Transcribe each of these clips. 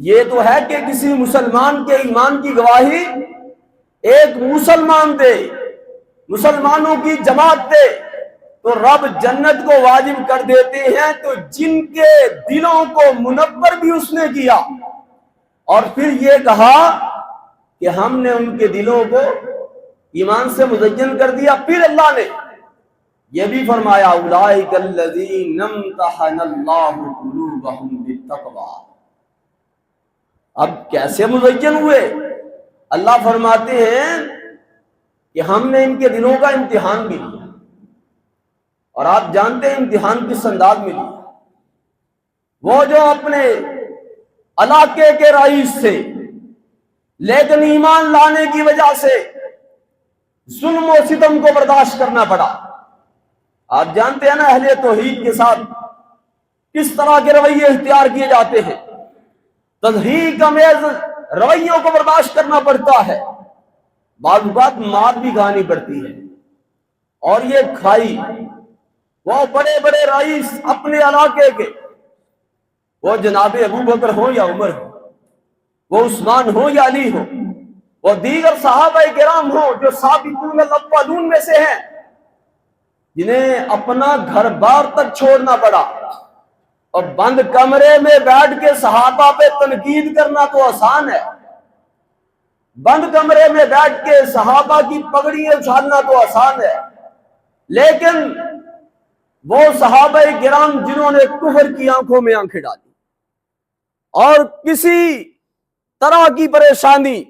یہ تو ہے کہ کسی مسلمان کے ایمان کی گواہی ایک مسلمان دے، مسلمانوں کی جماعت دے تو رب جنت کو واجب کر دیتے ہیں۔ تو جن کے دلوں کو منور بھی اس نے کیا اور پھر یہ کہا کہ ہم نے ان کے دلوں کو ایمان سے مزین کر دیا، پھر اللہ نے یہ بھی فرمایا اولئک الذین امتحن اللہ قلوبہم بالتقوی۔ اب کیسے مزین ہوئے؟ اللہ فرماتے ہیں کہ ہم نے ان کے دلوں کا امتحان بھی لیا، اور آپ جانتے ہیں امتحان کس انداز میں لیا۔ وہ جو اپنے علاقے کے رئیس تھے لیکن ایمان لانے کی وجہ سے ظلم و ستم کو برداشت کرنا پڑا۔ آپ جانتے ہیں نا اہل توحید کے ساتھ کس طرح کے رویے اختیار کیے جاتے ہیں، تضحیک امیز رویوں کو برداشت کرنا پڑتا ہے، بعض اوقات مار بھی کھانی پڑتی ہے، اور یہ کھائی وہ بڑے بڑے رئیس اپنے علاقے کے، وہ جناب ابو بکر ہو یا عمر ہو، وہ عثمان ہو یا علی ہو، وہ دیگر صحابہ کرام ہو جو سابقون الاولون میں سے ہیں، جنہیں اپنا گھر بار تک چھوڑنا پڑا، اور بند کمرے میں بیٹھ کے صحابہ پہ تنقید کرنا تو آسان ہے، بند کمرے میں بیٹھ کے صحابہ کی پگڑیاں اچھالنا تو آسان ہے، لیکن وہ صحابہ کرام جنہوں نے کفر کی آنکھوں میں آنکھیں ڈالی اور کسی طرح کی پریشانی،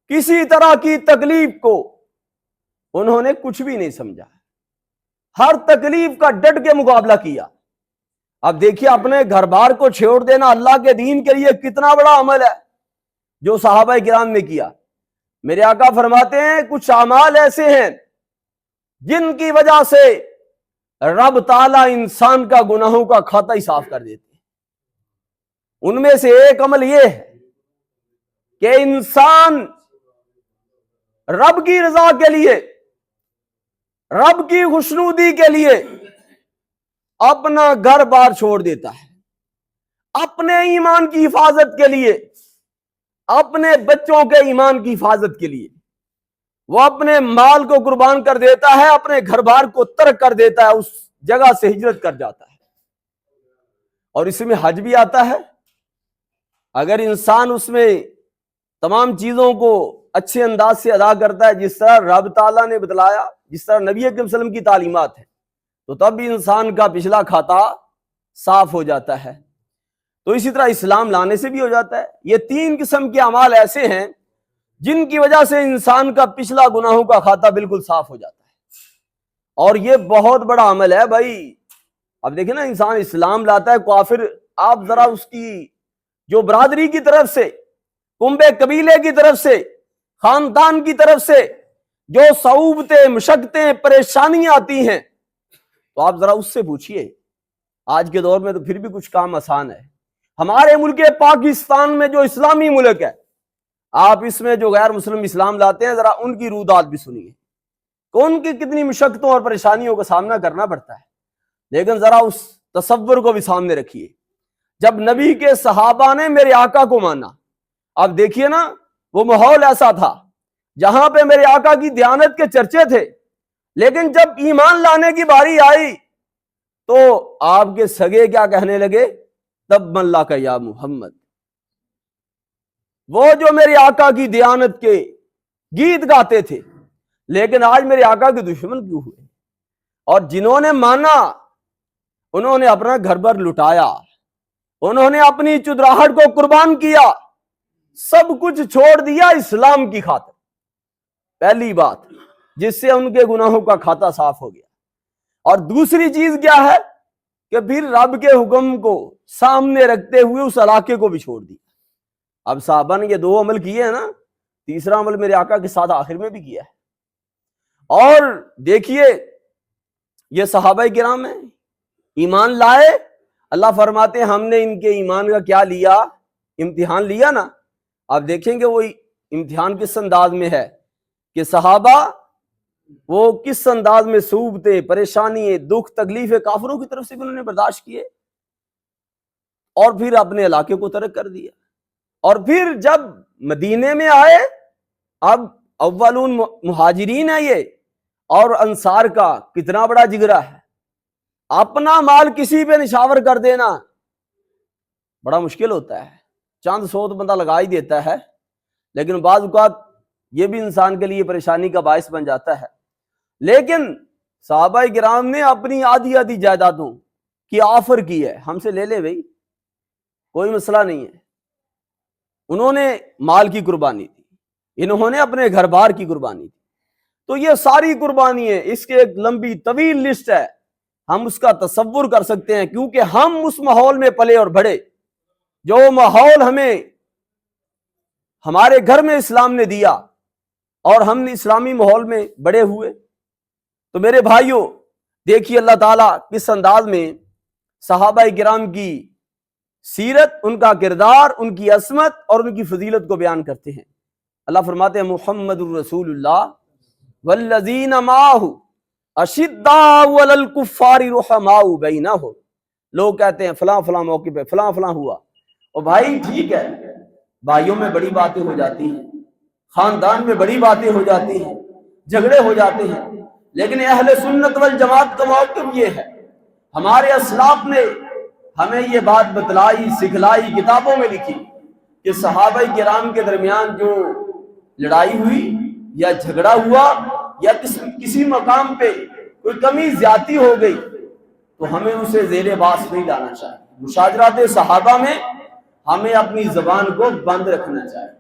کسی طرح کی تکلیف کو انہوں نے کچھ بھی نہیں سمجھا، ہر تکلیف کا ڈٹ کے مقابلہ کیا۔ اب دیکھیے اپنے گھر بار کو چھوڑ دینا اللہ کے دین کے لیے کتنا بڑا عمل ہے جو صحابہ کرام نے کیا۔ میرے آقا فرماتے ہیں کچھ اعمال ایسے ہیں جن کی وجہ سے رب تعالیٰ انسان کا گناہوں کا کھاتا ہی صاف کر دیتے ہیں۔ ان میں سے ایک عمل یہ ہے کہ انسان رب کی رضا کے لیے، رب کی خوشنودی کے لیے اپنا گھر بار چھوڑ دیتا ہے، اپنے ایمان کی حفاظت کے لیے، اپنے بچوں کے ایمان کی حفاظت کے لیے وہ اپنے مال کو قربان کر دیتا ہے، اپنے گھر بار کو ترک کر دیتا ہے، اس جگہ سے ہجرت کر جاتا ہے۔ اور اس میں حج بھی آتا ہے۔ اگر انسان اس میں تمام چیزوں کو اچھے انداز سے ادا کرتا ہے جس طرح رب تعالیٰ نے بتلایا، جس طرح نبی اکرم صلی اللہ علیہ وسلم کی تعلیمات ہیں، تو تب بھی انسان کا پچھلا کھاتا صاف ہو جاتا ہے۔ تو اسی طرح اسلام لانے سے بھی ہو جاتا ہے۔ یہ تین قسم کے اعمال ایسے ہیں جن کی وجہ سے انسان کا پچھلا گناہوں کا کھاتا بالکل صاف ہو جاتا ہے، اور یہ بہت بڑا عمل ہے بھائی۔ اب دیکھیں نا انسان اسلام لاتا ہے، کافر آپ ذرا اس کی جو برادری کی طرف سے، کنبے قبیلے کی طرف سے، خاندان کی طرف سے جو صعوبتیں، مشقتیں، پریشانیاں آتی ہیں، تو آپ ذرا اس سے پوچھئے۔ آج کے دور میں تو پھر بھی کچھ کام آسان ہے۔ ہمارے ملک پاکستان میں جو اسلامی ملک ہے، آپ اس میں جو غیر مسلم اسلام لاتے ہیں، ذرا ان کی رودات بھی سنیے کہ ان کی کتنی مشقتوں اور پریشانیوں کا سامنا کرنا پڑتا ہے۔ لیکن ذرا اس تصور کو بھی سامنے رکھیے، جب نبی کے صحابہ نے میرے آقا کو مانا، اب دیکھیے نا وہ ماحول ایسا تھا جہاں پہ میرے آقا کی دیانت کے چرچے تھے، لیکن جب ایمان لانے کی باری آئی تو آپ کے سگے کیا کہنے لگے؟ تب اللہ کا یا محمد۔ وہ جو میرے آقا کی دیانت کے گیت گاتے تھے، لیکن آج میرے آقا کے دشمن کیوں ہوئے؟ اور جنہوں نے مانا انہوں نے اپنا گھر بر لٹایا، انہوں نے اپنی چدراہٹ کو قربان کیا، سب کچھ چھوڑ دیا اسلام کی خاطر۔ پہلی بات جس سے ان کے گناہوں کا کھاتا صاف ہو گیا، اور دوسری چیز کیا ہے کہ پھر رب کے حکم کو سامنے رکھتے ہوئے اس علاقے کو بھی چھوڑ دیا۔ اب صحابہ نے یہ دو عمل کیے ہیں نا، تیسرا عمل میرے آقا کے ساتھ آخر میں بھی کیا ہے۔ اور دیکھیے یہ صحابہ کرام ہیں، ایمان لائے، اللہ فرماتے ہیں ہم نے ان کے ایمان کا کیا لیا؟ امتحان لیا نا۔ آپ دیکھیں گے وہ امتحان کس انداز میں ہے کہ صحابہ وہ کس انداز میں صعوبتیں، پریشانی، دکھ، تکلیفیں کافروں کی طرف سے بھی انہوں نے برداشت کیے۔ اور پھر اپنے علاقے کو ترک کر دیا. اور پھر جب مدینے میں آئے، اب اولون مہاجرین ہے یہ، اور انصار کا کتنا بڑا جگرا ہے، اپنا مال کسی پہ نشاور کر دینا بڑا مشکل ہوتا ہے. چند سو تو بندہ لگا ہی دیتا ہے، لیکن بعض اوقات یہ بھی انسان کے لیے پریشانی کا باعث بن جاتا ہے. لیکن صحابہ کرام نے اپنی آدھی آدھی جائیدادوں کی آفر کی ہے، ہم سے لے لے بھائی، کوئی مسئلہ نہیں ہے. انہوں نے مال کی قربانی دی، انہوں نے اپنے گھر بار کی قربانی دی. تو یہ ساری قربانی ہے، اس کے ایک لمبی طویل لسٹ ہے، ہم اس کا تصور کر سکتے ہیں، کیونکہ ہم اس ماحول میں پلے اور بڑھے. جو ماحول ہمیں ہمارے گھر میں اسلام نے دیا اور ہم نے اسلامی ماحول میں بڑے ہوئے. تو میرے بھائیوں دیکھیے اللہ تعالیٰ کس انداز میں صحابہ کرام کی سیرت، ان کا کردار، ان کی عصمت اور ان کی فضیلت کو بیان کرتے ہیں. اللہ فرماتے ہیں محمد الرسول اللہ والذین معہ اشداء علی الکفار رحماء بینہم. لوگ کہتے ہیں فلاں فلاں موقع پہ فلاں فلاں ہوا، اور بھائی ٹھیک ہے، بھائیوں میں بڑی باتیں ہو جاتی ہیں، خاندان میں بڑی باتیں ہو جاتی ہیں، جھگڑے ہو جاتے ہیں، لیکن اہل سنت والجماعت کا موقف یہ ہے، ہمارے اسلاف نے ہمیں یہ بات بتلائی، سکھلائی، کتابوں میں لکھی کہ صحابہ کرام کے درمیان جو لڑائی ہوئی یا جھگڑا ہوا یا کسی مقام پہ کوئی کمی زیادتی ہو گئی تو ہمیں اسے زیر باس نہیں لانا چاہیے. مشاجرات صحابہ میں ہمیں اپنی زبان کو بند رکھنا چاہیے.